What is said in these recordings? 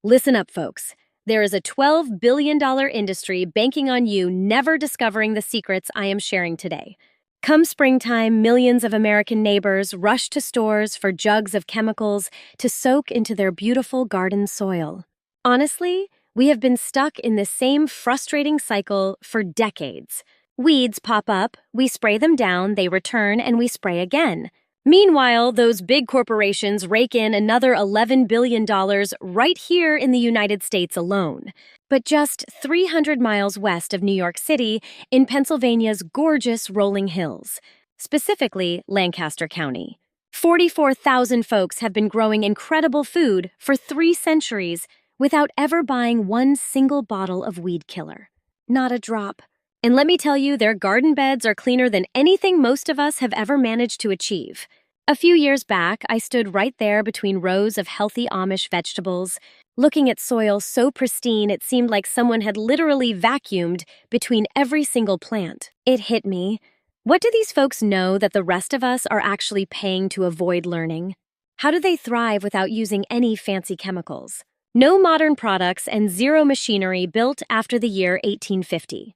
Listen up, folks. There is a $12 billion industry banking on you never discovering the secrets I am sharing today. Come springtime, millions of American neighbors rush to stores for jugs of chemicals to soak into their beautiful garden soil. Honestly, we have been stuck in this same frustrating cycle for decades. Weeds pop up, we spray them down, they return, and we spray again. Meanwhile, those big corporations rake in another $11 billion right here in the United States alone. But just 300 miles west of New York City, in Pennsylvania's gorgeous rolling hills, specifically Lancaster County, 44,000 folks have been growing incredible food for 3 centuries without ever buying one single bottle of weed killer. Not a drop. And let me tell you, their garden beds are cleaner than anything most of us have ever managed to achieve. A few years back, I stood right there between rows of healthy Amish vegetables, looking at soil so pristine it seemed like someone had literally vacuumed between every single plant. It hit me. What do these folks know that the rest of us are actually paying to avoid learning? How do they thrive without using any fancy chemicals? No modern products and zero machinery built after the year 1850.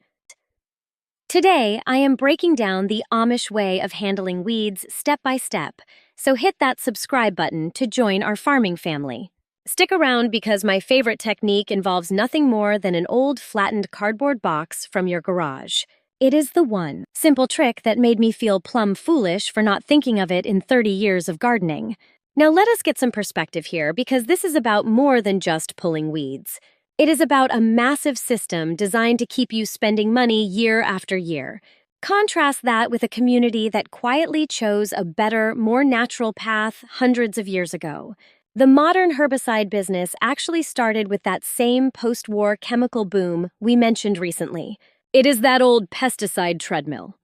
Today, I am breaking down the Amish way of handling weeds step by step, so hit that subscribe button to join our farming family. Stick around because my favorite technique involves nothing more than an old flattened cardboard box from your garage. It is the one simple trick that made me feel plumb foolish for not thinking of it in 30 years of gardening. Now let us get some perspective here because this is about more than just pulling weeds. It is about a massive system designed to keep you spending money year after year. Contrast that with a community that quietly chose a better, more natural path hundreds of years ago. The modern herbicide business actually started with that same post-war chemical boom we mentioned recently. It is that old pesticide treadmill.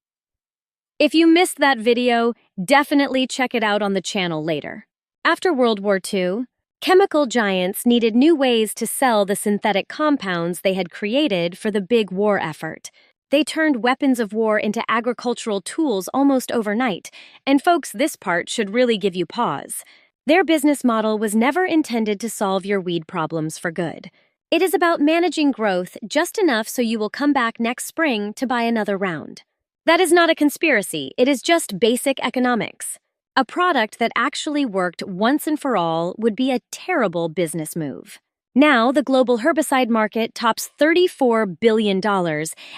If you missed that video, definitely check it out on the channel later. After World War II, chemical giants needed new ways to sell the synthetic compounds they had created for the big war effort. They turned weapons of war into agricultural tools almost overnight, and folks, this part should really give you pause. Their business model was never intended to solve your weed problems for good. It is about managing growth just enough so you will come back next spring to buy another round. That is not a conspiracy, it is just basic economics. A product that actually worked once and for all would be a terrible business move. Now, the global herbicide market tops $34 billion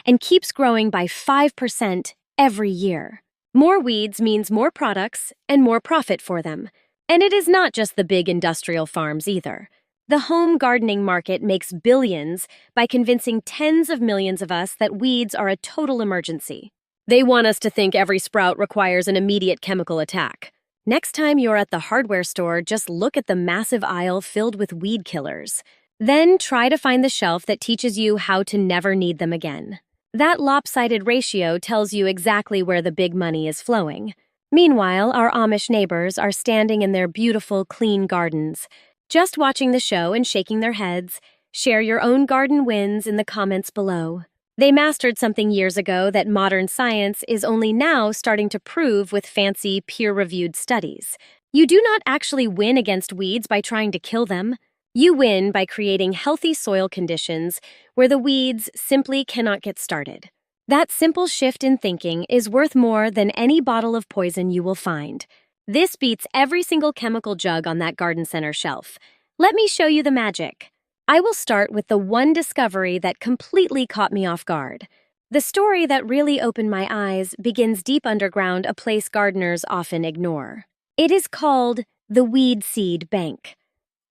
and keeps growing by 5% every year. More weeds means more products and more profit for them. And it is not just the big industrial farms either. The home gardening market makes billions by convincing tens of millions of us that weeds are a total emergency. They want us to think every sprout requires an immediate chemical attack. Next time you're at the hardware store, just look at the massive aisle filled with weed killers. Then try to find the shelf that teaches you how to never need them again. That lopsided ratio tells you exactly where the big money is flowing. Meanwhile, our Amish neighbors are standing in their beautiful, clean gardens, just watching the show and shaking their heads. Share your own garden wins in the comments below. They mastered something years ago that modern science is only now starting to prove with fancy, peer-reviewed studies. You do not actually win against weeds by trying to kill them. You win by creating healthy soil conditions where the weeds simply cannot get started. That simple shift in thinking is worth more than any bottle of poison you will find. This beats every single chemical jug on that garden center shelf. Let me show you the magic. I will start with the one discovery that completely caught me off guard. The story that really opened my eyes begins deep underground, a place gardeners often ignore. It is called the weed seed bank.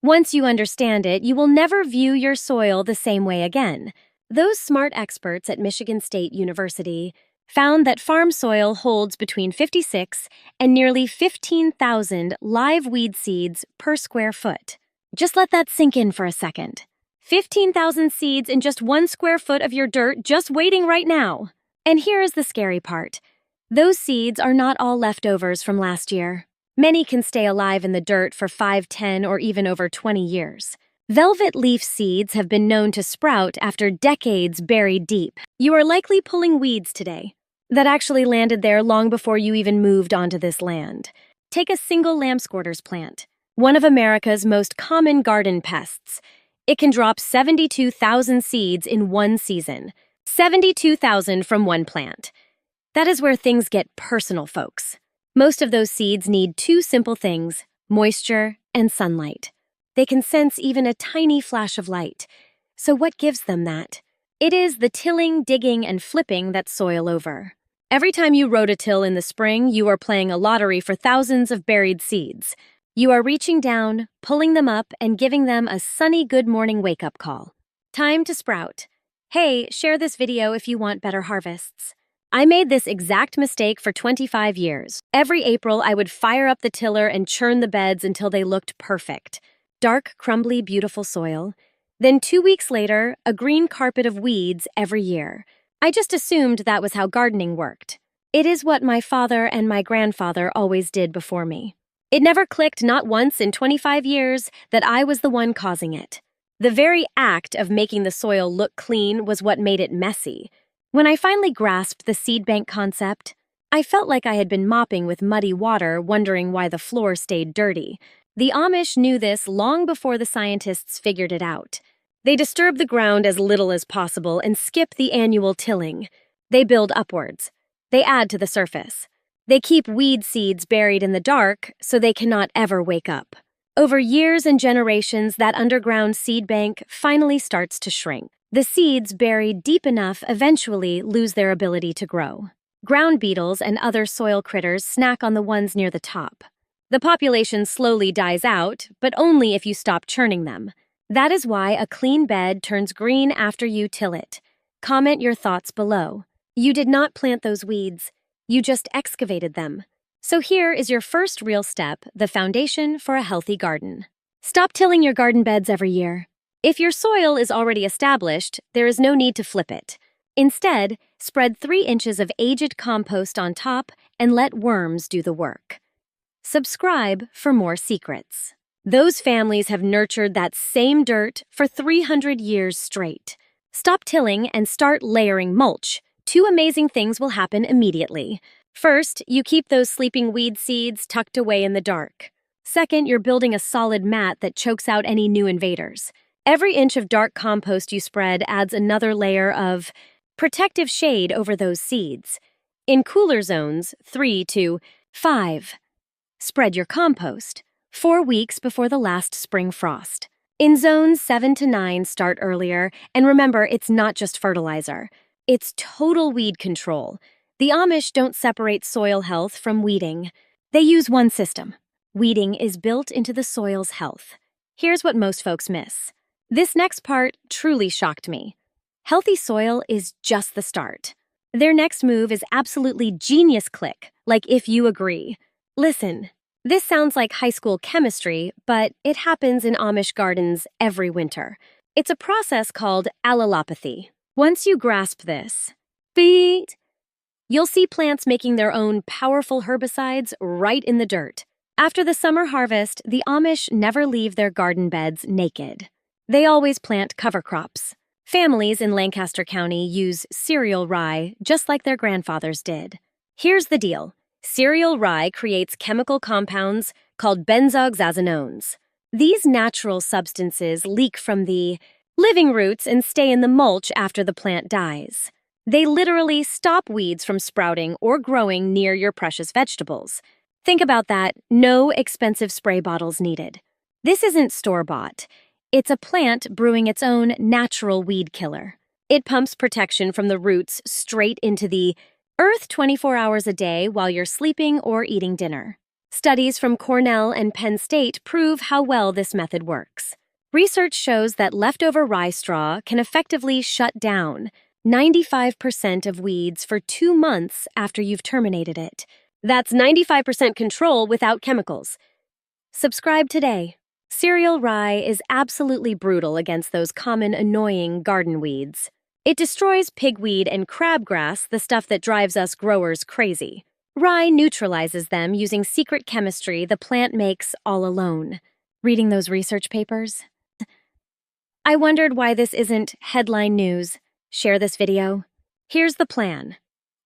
Once you understand it, you will never view your soil the same way again. Those smart experts at Michigan State University found that farm soil holds between 56 and nearly 15,000 live weed seeds per square foot. Just let that sink in for a second. 15,000 seeds in just 1 square foot of your dirt just waiting right now. And here is the scary part. Those seeds are not all leftovers from last year. Many can stay alive in the dirt for 5, 10, or even over 20 years. Velvet leaf seeds have been known to sprout after decades buried deep. You are likely pulling weeds today that actually landed there long before you even moved onto this land. Take a single lambsquarters plant, one of America's most common garden pests. It can drop 72,000 seeds in one season. 72,000 from one plant. That is where things get personal, folks. Most of those seeds need two simple things: moisture and sunlight. They can sense even a tiny flash of light. So what gives them that? It is the tilling, digging, and flipping that soil over. Every time you rototill in the spring, you are playing a lottery for thousands of buried seeds. You are reaching down, pulling them up, and giving them a sunny good morning wake-up call. Time to sprout. Hey, share this video if you want better harvests. I made this exact mistake for 25 years. Every April, I would fire up the tiller and churn the beds until they looked perfect. Dark, crumbly, beautiful soil. Then 2 weeks later, a green carpet of weeds every year. I just assumed that was how gardening worked. It is what my father and my grandfather always did before me. It never clicked, not once in 25 years, that I was the one causing it. The very act of making the soil look clean was what made it messy. When I finally grasped the seed bank concept, I felt like I had been mopping with muddy water, wondering why the floor stayed dirty. The Amish knew this long before the scientists figured it out. They disturb the ground as little as possible and skip the annual tilling. They build upwards. They add to the surface. They keep weed seeds buried in the dark so they cannot ever wake up. Over years and generations, that underground seed bank finally starts to shrink. The seeds buried deep enough eventually lose their ability to grow. Ground beetles and other soil critters snack on the ones near the top. The population slowly dies out, but only if you stop churning them. That is why a clean bed turns green after you till it. Comment your thoughts below. You did not plant those weeds. You just excavated them. So here is your first real step, the foundation for a healthy garden. Stop tilling your garden beds every year. If your soil is already established, there is no need to flip it. Instead, spread 3 inches of aged compost on top and let worms do the work. Subscribe for more secrets. Those families have nurtured that same dirt for 300 years straight. Stop tilling and start layering mulch. 2 amazing things will happen immediately. First, you keep those sleeping weed seeds tucked away in the dark. Second, you're building a solid mat that chokes out any new invaders. Every inch of dark compost you spread adds another layer of protective shade over those seeds. In cooler zones, 3 to 5, spread your compost 4 weeks before the last spring frost. In zones 7 to 9, start earlier, and remember, it's not just fertilizer. It's total weed control. The Amish don't separate soil health from weeding. They use one system. Weeding is built into the soil's health. Here's what most folks miss. This next part truly shocked me. Healthy soil is just the start. Their next move is absolutely genius click, like if you agree. Listen, this sounds like high school chemistry, but it happens in Amish gardens every winter. It's a process called Allelopathy. Once you grasp this, you'll see plants making their own powerful herbicides right in the dirt. After the summer harvest, the Amish never leave their garden beds naked. They always plant cover crops. Families in Lancaster County use cereal rye just like their grandfathers did. Here's the deal. Cereal rye creates chemical compounds called benzoxazinones. These natural substances leak from the living roots and stay in the mulch after the plant dies. They literally stop weeds from sprouting or growing near your precious vegetables. Think about that. No expensive spray bottles needed. This isn't store-bought. It's a plant brewing its own natural weed killer. It pumps protection from the roots straight into the earth 24 hours a day while you're sleeping or eating dinner. Studies from Cornell and Penn State prove how well this method works. Research shows that leftover rye straw can effectively shut down 95% of weeds for 2 months after you've terminated it. That's 95% control without chemicals. Subscribe today. Cereal rye is absolutely brutal against those common annoying garden weeds. It destroys pigweed and crabgrass, the stuff that drives us growers crazy. Rye neutralizes them using secret chemistry the plant makes all alone. Reading those research papers? I wondered why this isn't headline news. Share this video. Here's the plan.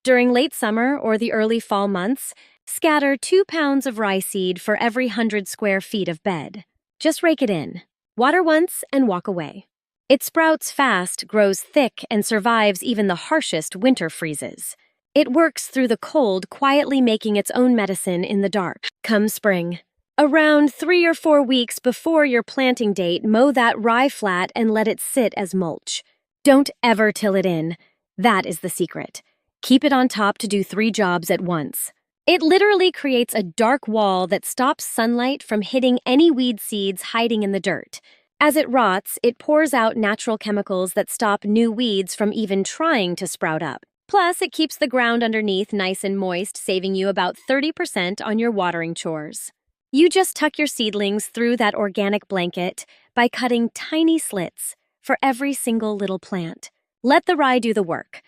During late summer or the early fall months, scatter 2 pounds of rye seed for every 100 square feet of bed. Just rake it in. Water once and walk away. It sprouts fast, grows thick, and survives even the harshest winter freezes. It works through the cold, quietly making its own medicine in the dark. Come spring. Around 3 or 4 weeks before your planting date, mow that rye flat and let it sit as mulch. Don't ever till it in. That is the secret. Keep it on top to do 3 jobs at once. It literally creates a dark wall that stops sunlight from hitting any weed seeds hiding in the dirt. As it rots, it pours out natural chemicals that stop new weeds from even trying to sprout up. Plus, it keeps the ground underneath nice and moist, saving you about 30% on your watering chores. You just tuck your seedlings through that organic blanket by cutting tiny slits for every single little plant. Let the rye do the work.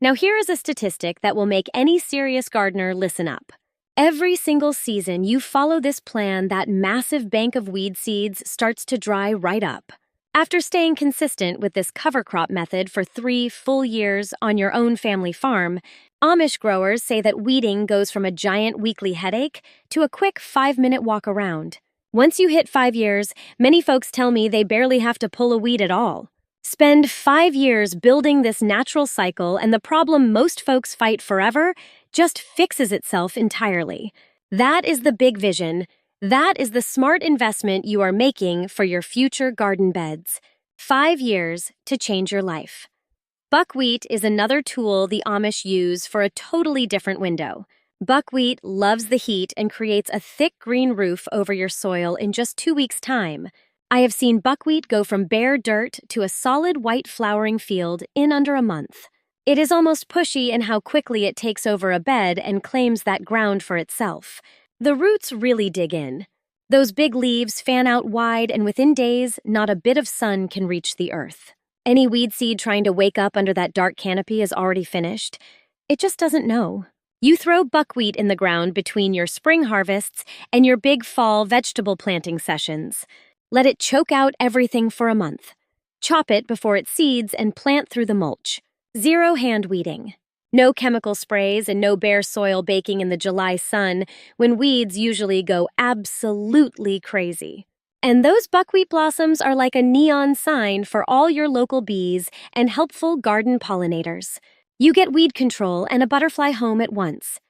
Now here is a statistic that will make any serious gardener listen up. Every single season you follow this plan, that massive bank of weed seeds starts to dry right up. After staying consistent with this cover crop method for 3 full years on your own family farm, Amish growers say that weeding goes from a giant weekly headache to a quick 5-minute walk around. Once you hit 5 years, many folks tell me they barely have to pull a weed at all. Spend 5 years building this natural cycle, and the problem most folks fight forever just fixes itself entirely. That is the big vision. That is the smart investment you are making for your future garden beds. 5 years to change your life. Buckwheat is another tool the Amish use for a totally different window. Buckwheat loves the heat and creates a thick green roof over your soil in just 2 weeks' time. I have seen buckwheat go from bare dirt to a solid white flowering field in under a month. It is almost pushy in how quickly it takes over a bed and claims that ground for itself. The roots really dig in. Those big leaves fan out wide, and within days, not a bit of sun can reach the earth. Any weed seed trying to wake up under that dark canopy is already finished. It just doesn't know. You throw buckwheat in the ground between your spring harvests and your big fall vegetable planting sessions. Let it choke out everything for a month. Chop it before it seeds and plant through the mulch. 0 hand weeding. No chemical sprays and no bare soil baking in the July sun when weeds usually go absolutely crazy. And those buckwheat blossoms are like a neon sign for all your local bees and helpful garden pollinators. You get weed control and a butterfly home at once.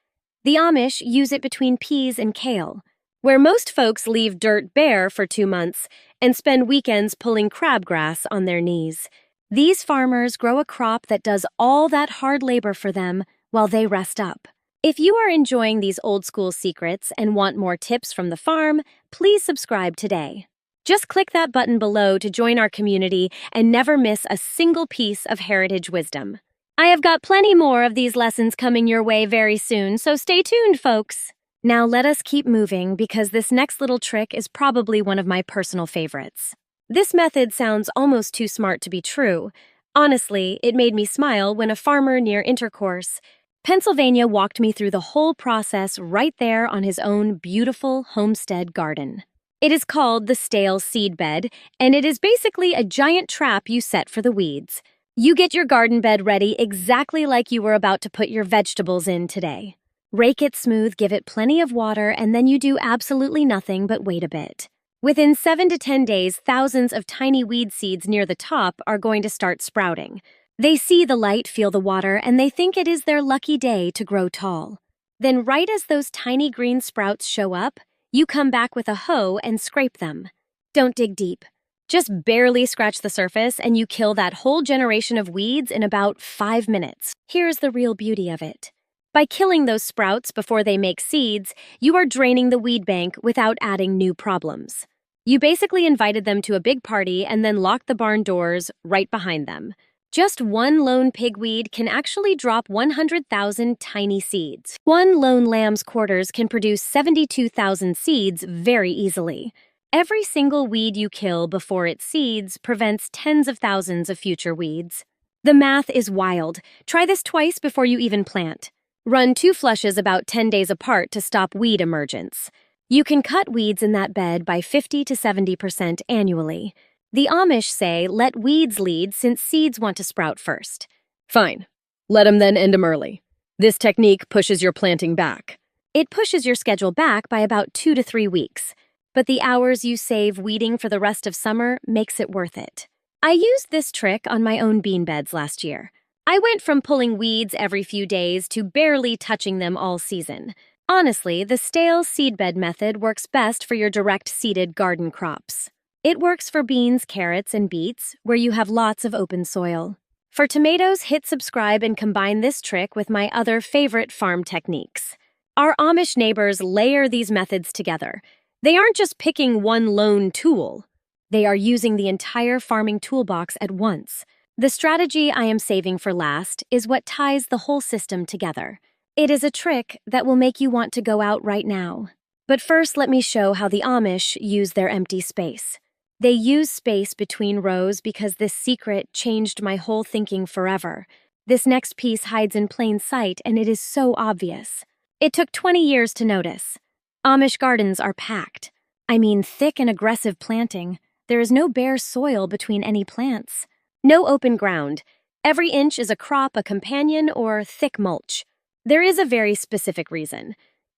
The Amish use it between peas and kale, where most folks leave dirt bare for 2 months and spend weekends pulling crabgrass on their knees. These farmers grow a crop that does all that hard labor for them while they rest up. If you are enjoying these old-school secrets and want more tips from the farm, please subscribe today. Just click that button below to join our community and never miss a single piece of heritage wisdom. I have got plenty more of these lessons coming your way very soon, so stay tuned, folks. Now let us keep moving, because this next little trick is probably one of my personal favorites. This method sounds almost too smart to be true. Honestly, it made me smile when a farmer near Intercourse, Pennsylvania, walked me through the whole process right there on his own beautiful homestead garden. It is called the stale seedbed, and it is basically a giant trap you set for the weeds. You get your garden bed ready exactly like you were about to put your vegetables in today. Rake it smooth, give it plenty of water, and then you do absolutely nothing but wait a bit. Within 7 to 10 days, thousands of tiny weed seeds near the top are going to start sprouting. They see the light, feel the water, and they think it is their lucky day to grow tall. Then right as those tiny green sprouts show up, you come back with a hoe and scrape them. Don't dig deep. Just barely scratch the surface and you kill that whole generation of weeds in about 5 minutes. Here's the real beauty of it. By killing those sprouts before they make seeds, you are draining the weed bank without adding new problems. You basically invited them to a big party and then locked the barn doors right behind them. Just one lone pigweed can actually drop 100,000 tiny seeds. One lone lamb's quarters can produce 72,000 seeds very easily. Every single weed you kill before it seeds prevents tens of thousands of future weeds. The math is wild. Try this twice before you even plant. Run 2 flushes about 10 days apart to stop weed emergence. You can cut weeds in that bed by 50 to 70% annually. The Amish say let weeds lead since seeds want to sprout first. Fine. Let them then end them early. This technique pushes your planting back. It pushes your schedule back by about 2 to 3 weeks. but the hours you save weeding for the rest of summer makes it worth it. I used this trick on my own bean beds last year. I went from pulling weeds every few days to barely touching them all season. Honestly, the stale seedbed method works best for your direct seeded garden crops. It works for beans, carrots, and beets, where you have lots of open soil. For tomatoes, hit subscribe and combine this trick with my other favorite farm techniques. Our Amish neighbors layer these methods together. They aren't just picking one lone tool. They are using the entire farming toolbox at once. The strategy I am saving for last is what ties the whole system together. It is a trick that will make you want to go out right now. But first, let me show how the Amish use their empty space. They use space between rows because this secret changed my whole thinking forever. This next piece hides in plain sight, and it is so obvious. It took 20 years to notice. Amish gardens are packed. I mean, thick and aggressive planting. There is no bare soil between any plants. No open ground. Every inch is a crop, a companion, or thick mulch. There is a very specific reason.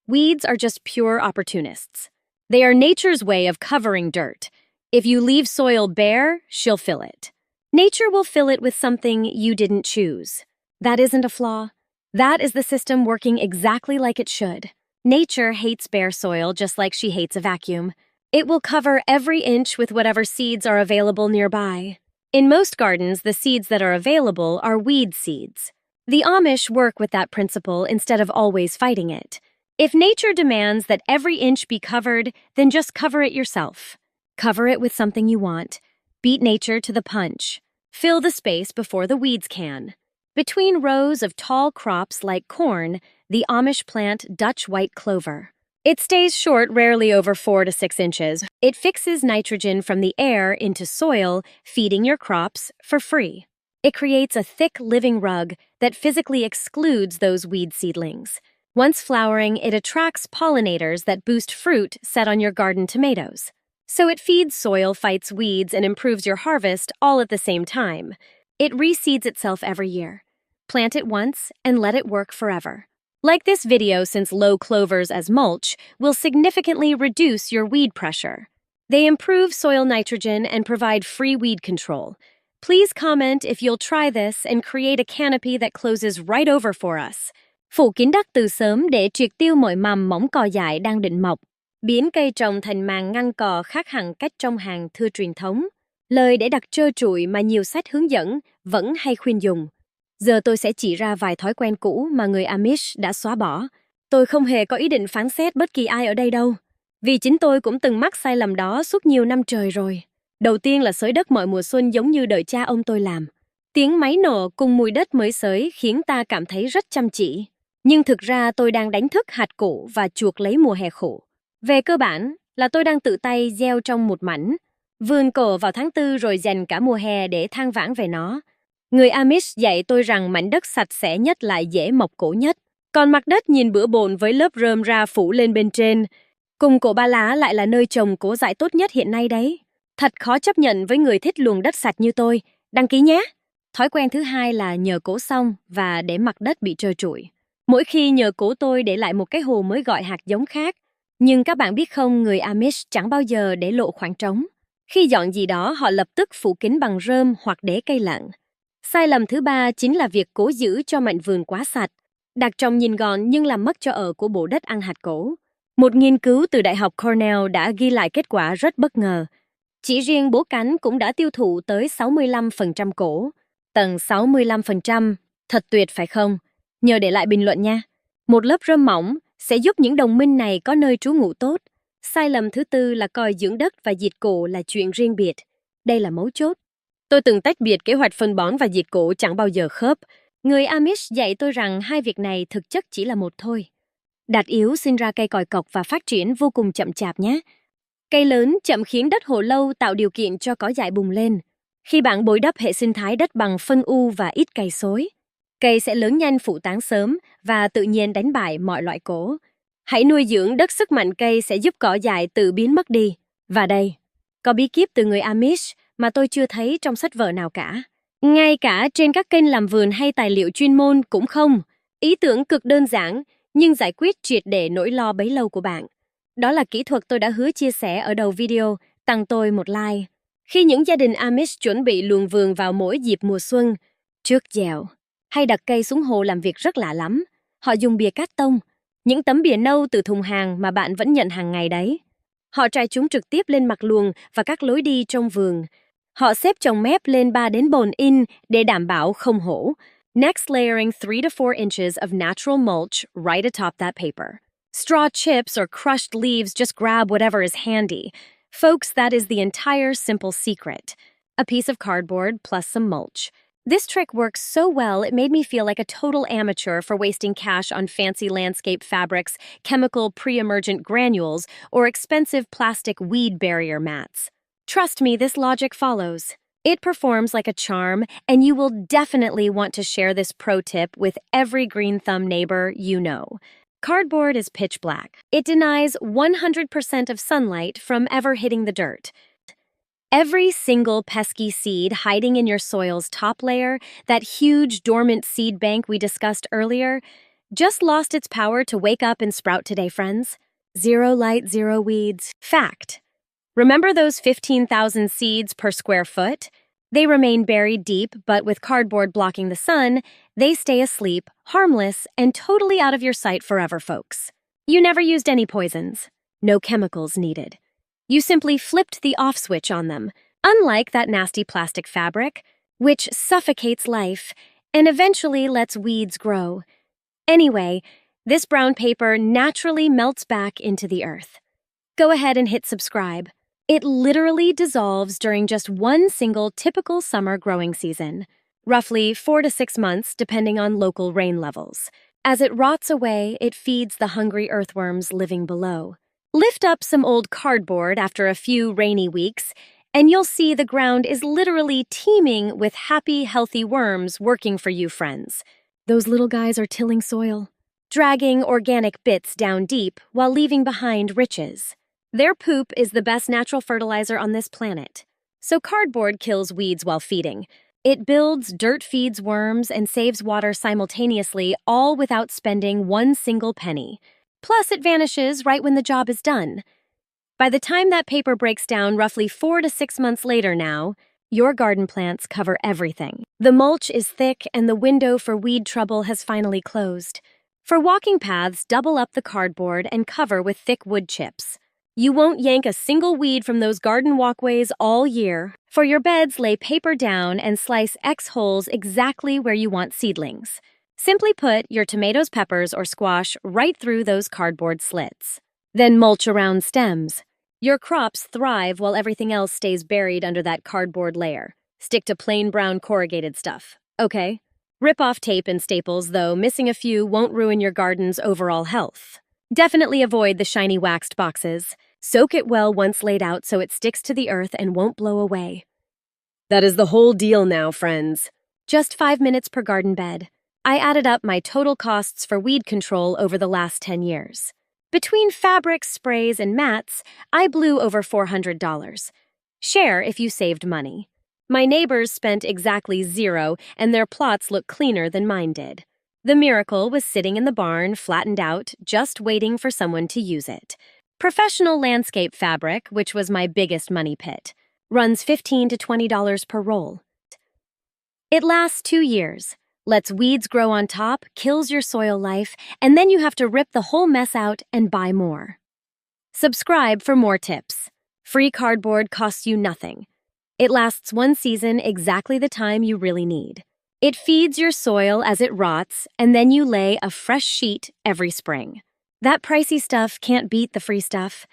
Weeds are just pure opportunists. They are nature's way of covering dirt. If you leave soil bare, she'll fill it. Nature will fill it with something you didn't choose. That isn't a flaw. That is the system working exactly like it should. Nature hates bare soil just like she hates a vacuum. It will cover every inch with whatever seeds are available nearby. In most gardens, the seeds that are available are weed seeds. The Amish work with that principle instead of always fighting it. If nature demands that every inch be covered, then just cover it yourself. Cover it with something you want. Beat nature to the punch. Fill the space before the weeds can. Between rows of tall crops like corn, the Amish plant Dutch white clover. It stays short, rarely over 4 to 6 inches. It fixes nitrogen from the air into soil, feeding your crops for free. It creates a thick, living rug that physically excludes those weed seedlings. Once flowering, it attracts pollinators that boost fruit set on your garden tomatoes. So it feeds soil, fights weeds, and improves your harvest all at the same time. It reseeds itself every year. Plant it once and let it work forever. Like this video, since low clovers as mulch will significantly reduce your weed pressure. They improve soil nitrogen and provide free weed control. Please comment if you'll try this and create a canopy that closes right over for us. Phủ kín đất từ sớm để triệt tiêu mọi mầm mỏng cỏ dại đang định mọc. Biến cây trồng thành màng ngăn cỏ khác hẳn cách trồng hàng thưa truyền thống. Lời để đặt trơ trụi mà nhiều sách hướng dẫn vẫn hay khuyên dùng. Giờ tôi sẽ chỉ ra vài thói quen cũ mà người Amish đã xóa bỏ. Tôi không hề có ý định phán xét bất kỳ ai ở đây đâu. Vì chính tôi cũng từng mắc sai lầm đó suốt nhiều năm trời rồi. Đầu tiên là xới đất mọi mùa xuân giống như đời cha ông tôi làm. Tiếng máy nổ cùng mùi đất mới xới khiến ta cảm thấy rất chăm chỉ. Nhưng thực ra tôi đang đánh thức hạt củ và chuộc lấy mùa hè khổ. Về cơ bản là tôi đang tự tay gieo trong một mảnh, vườn cổ vào tháng 4 rồi dành cả mùa hè để than vãn về nó. Người Amish dạy tôi rằng mảnh đất sạch sẽ nhất lại dễ mọc cỗ nhất, còn mặt đất nhìn bừa bộn với lớp rơm rạ phủ lên bên trên. Cùng cổ ba lá lại là nơi trồng cỗ dại tốt nhất hiện nay đấy. Thật khó chấp nhận với người thích luồng đất sạch như tôi. Đăng ký nhé! Thói quen thứ hai là nhờ cỗ xong và để mặt đất bị trơ trụi. Mỗi khi nhờ cỗ tôi để lại một cái hồ mới gọi hạt giống khác. Nhưng các bạn biết không, người Amish chẳng bao giờ để lộ khoảng trống. Khi dọn gì đó, họ lập tức phủ kín bằng rơm hoặc để cây lặng. Sai lầm thứ ba chính là việc cố giữ cho mảnh vườn quá sạch. Đặt trồng nhìn gọn nhưng làm mất chỗ ở của bộ đất ăn hạt cỗ. Một nghiên cứu từ Đại học Cornell đã ghi lại kết quả rất bất ngờ. Chỉ riêng bố cánh cũng đã tiêu thụ tới 65% cỗ. Tầng 65%, thật tuyệt phải không? Nhờ để lại bình luận nha. Một lớp rơm mỏng sẽ giúp những đồng minh này có nơi trú ngụ tốt. Sai lầm thứ tư là coi dưỡng đất và diệt cỗ là chuyện riêng biệt. Đây là mấu chốt. Tôi từng tách biệt kế hoạch phân bón và diệt cỗ chẳng bao giờ khớp. Người Amish dạy tôi rằng hai việc này thực chất chỉ là một thôi. Đạt yếu sinh ra cây còi cọc và phát triển vô cùng chậm chạp nhé. Cây lớn chậm khiến đất hồ lâu tạo điều kiện cho cỏ dại bùng lên. Khi bạn bồi đắp hệ sinh thái đất bằng phân u và ít cây xối, cây sẽ lớn nhanh, phủ tán sớm và tự nhiên đánh bại mọi loại cỗ. Hãy nuôi dưỡng đất, sức mạnh cây sẽ giúp cỏ dại tự biến mất đi. Và đây, có bí kíp từ người Amish mà tôi chưa thấy trong sách vở nào cả. Ngay cả trên các kênh làm vườn hay tài liệu chuyên môn cũng không. Ý tưởng cực đơn giản, nhưng giải quyết triệt để nỗi lo bấy lâu của bạn. Đó là kỹ thuật tôi đã hứa chia sẻ ở đầu video, tặng tôi một like. Khi những gia đình Amish chuẩn bị luồng vườn vào mỗi dịp mùa xuân, trước gieo hay đặt cây xuống hồ làm việc rất lạ lắm. Họ dùng bìa cát tông, những tấm bìa nâu từ thùng hàng mà bạn vẫn nhận hàng ngày đấy. Họ trải chúng trực tiếp lên mặt luồng và các lối đi trong vườn. Họ xếp chồng mép lên 3 đến 4 in để đảm bảo không hổ. Next, layering 3 to 4 inches of natural mulch right atop that paper. Straw chips or crushed leaves, just grab whatever is handy. Folks, that is the entire simple secret. A piece of cardboard plus some mulch. This trick works so well it made me feel like a total amateur for wasting cash on fancy landscape fabrics, chemical pre-emergent granules, or expensive plastic weed barrier mats. Trust me, this logic follows. It performs like a charm, and you will definitely want to share this pro tip with every green thumb neighbor you know. Cardboard is pitch black. It denies 100% of sunlight from ever hitting the dirt. Every single pesky seed hiding in your soil's top layer, that huge dormant seed bank we discussed earlier, just lost its power to wake up and sprout today, friends. Zero light, zero weeds. Fact. Remember those 15,000 seeds per square foot? They remain buried deep, but with cardboard blocking the sun, they stay asleep, harmless, and totally out of your sight forever, folks. You never used any poisons. No chemicals needed. You simply flipped the off switch on them, unlike that nasty plastic fabric, which suffocates life and eventually lets weeds grow. Anyway, this brown paper naturally melts back into the earth. Go ahead and hit subscribe. It literally dissolves during just one single typical summer growing season, roughly 4 to 6 months depending on local rain levels. As it rots away, it feeds the hungry earthworms living below. Lift up some old cardboard after a few rainy weeks, and you'll see the ground is literally teeming with happy, healthy worms working for you, friends. Those little guys are tilling soil, dragging organic bits down deep while leaving behind riches. Their poop is the best natural fertilizer on this planet. So cardboard kills weeds while feeding. It builds, dirt feeds worms, and saves water simultaneously, all without spending one single penny. Plus, it vanishes right when the job is done. By the time that paper breaks down roughly 4 to 6 months later now, your garden plants cover everything. The mulch is thick and the window for weed trouble has finally closed. For walking paths, double up the cardboard and cover with thick wood chips. You won't yank a single weed from those garden walkways all year. For your beds, lay paper down and slice X holes exactly where you want seedlings. Simply put your tomatoes, peppers, or squash right through those cardboard slits. Then mulch around stems. Your crops thrive while everything else stays buried under that cardboard layer. Stick to plain brown corrugated stuff, okay? Rip off tape and staples, though missing a few won't ruin your garden's overall health. Definitely avoid the shiny waxed boxes. Soak it well once laid out so it sticks to the earth and won't blow away. That is the whole deal now, friends. Just 5 minutes per garden bed. I added up my total costs for weed control over the last 10 years. Between fabrics, sprays, and mats, I blew over $400. Share if you saved money. My neighbors spent exactly zero, and their plots look cleaner than mine did. The miracle was sitting in the barn, flattened out, just waiting for someone to use it. Professional landscape fabric, which was my biggest money pit, runs $15 to $20 per roll. It lasts 2 years. Lets weeds grow on top, kills your soil life, and then you have to rip the whole mess out and buy more. Subscribe for more tips. Free cardboard costs you nothing. It lasts 1 season, exactly the time you really need. It feeds your soil as it rots, and then you lay a fresh sheet every spring. That pricey stuff can't beat the free stuff.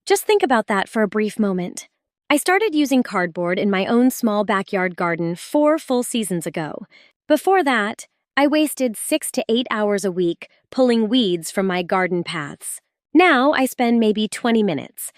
Just think about that for a brief moment. I started using cardboard in my own small backyard garden 4 full seasons ago. Before that, I wasted 6 to 8 hours a week pulling weeds from my garden paths. Now I spend maybe 20 minutes.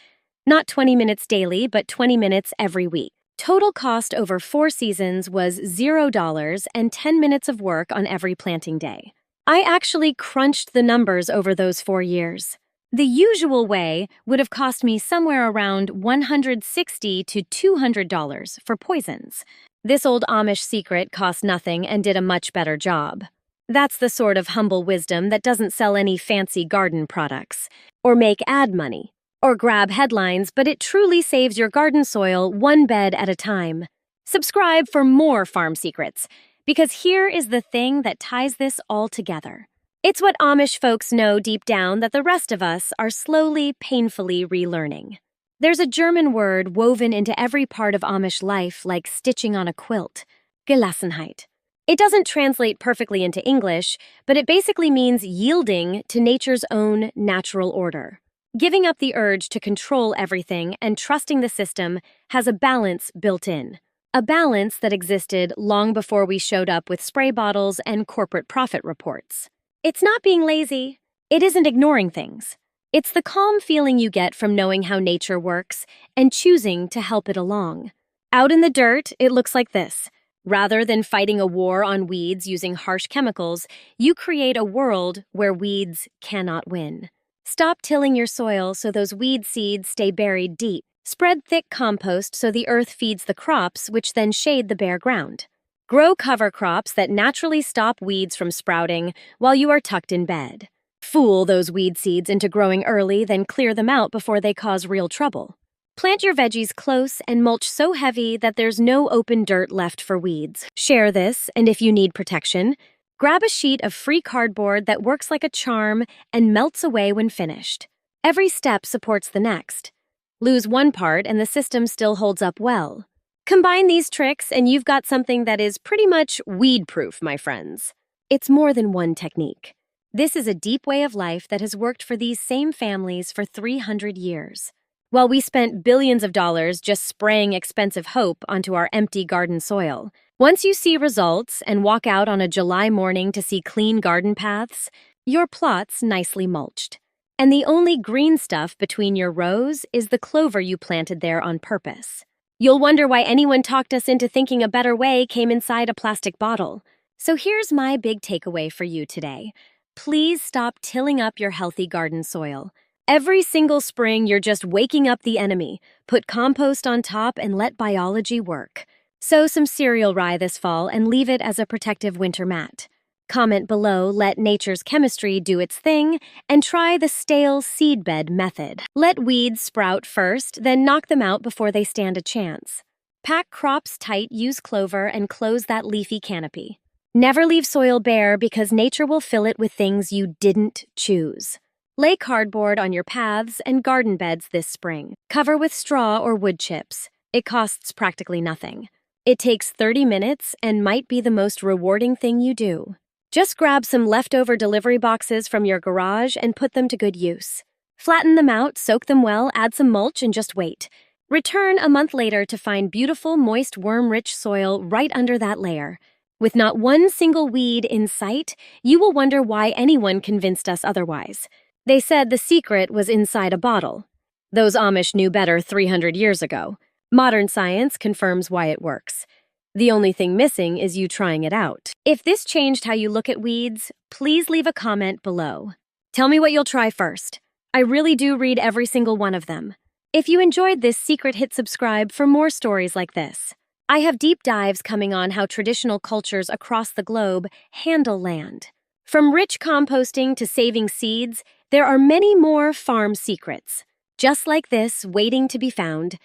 Not 20 minutes daily, but 20 minutes every week. Total cost over 4 seasons was $0 and 10 minutes of work on every planting day. I actually crunched the numbers over those 4 years. The usual way would have cost me somewhere around $160 to $200 for poisons. This old Amish secret cost nothing and did a much better job. That's the sort of humble wisdom that doesn't sell any fancy garden products, or make ad money, or grab headlines, but it truly saves your garden soil one bed at a time. Subscribe for more farm secrets, because here is the thing that ties this all together. It's what Amish folks know deep down that the rest of us are slowly, painfully relearning. There's a German word woven into every part of Amish life like stitching on a quilt, Gelassenheit. It doesn't translate perfectly into English, but it basically means yielding to nature's own natural order. Giving up the urge to control everything and trusting the system has a balance built in. A balance that existed long before we showed up with spray bottles and corporate profit reports. It's not being lazy. It isn't ignoring things. It's the calm feeling you get from knowing how nature works and choosing to help it along. Out in the dirt, it looks like this. Rather than fighting a war on weeds using harsh chemicals, you create a world where weeds cannot win. Stop tilling your soil so those weed seeds stay buried deep. Spread thick compost so the earth feeds the crops, which then shade the bare ground. Grow cover crops that naturally stop weeds from sprouting while you are tucked in bed. Fool those weed seeds into growing early, then clear them out before they cause real trouble. Plant your veggies close and mulch so heavy that there's no open dirt left for weeds. Share this, and if you need protection, grab a sheet of free cardboard that works like a charm and melts away when finished. Every step supports the next. Lose one part and the system still holds up well. Combine these tricks and you've got something that is pretty much weed-proof, my friends. It's more than one technique. This is a deep way of life that has worked for these same families for 300 years. While we spent billions of dollars just spraying expensive hope onto our empty garden soil, once you see results and walk out on a July morning to see clean garden paths, your plot's nicely mulched. And the only green stuff between your rows is the clover you planted there on purpose. You'll wonder why anyone talked us into thinking a better way came inside a plastic bottle. So here's my big takeaway for you today. Please stop tilling up your healthy garden soil. Every single spring, you're just waking up the enemy. Put compost on top and let biology work. Sow some cereal rye this fall and leave it as a protective winter mat. Comment below, let nature's chemistry do its thing, and try the stale seedbed method. Let weeds sprout first, then knock them out before they stand a chance. Pack crops tight, use clover, and close that leafy canopy. Never leave soil bare because nature will fill it with things you didn't choose. Lay cardboard on your paths and garden beds this spring. Cover with straw or wood chips. It costs practically nothing. It takes 30 minutes and might be the most rewarding thing you do. Just grab some leftover delivery boxes from your garage and put them to good use. Flatten them out, soak them well, add some mulch, and just wait. Return a month later to find beautiful, moist, worm-rich soil right under that layer. With not one single weed in sight, you will wonder why anyone convinced us otherwise. They said the secret was inside a bottle. Those Amish knew better 300 years ago. Modern science confirms why it works. The only thing missing is you trying it out. If this changed how you look at weeds, please leave a comment below. Tell me what you'll try first. I really do read every single one of them. If you enjoyed this secret, hit subscribe for more stories like this. I have deep dives coming on how traditional cultures across the globe handle land. From rich composting to saving seeds, there are many more farm secrets, just like this, waiting to be found.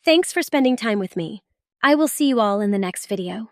Thanks for spending time with me. I will see you all in the next video.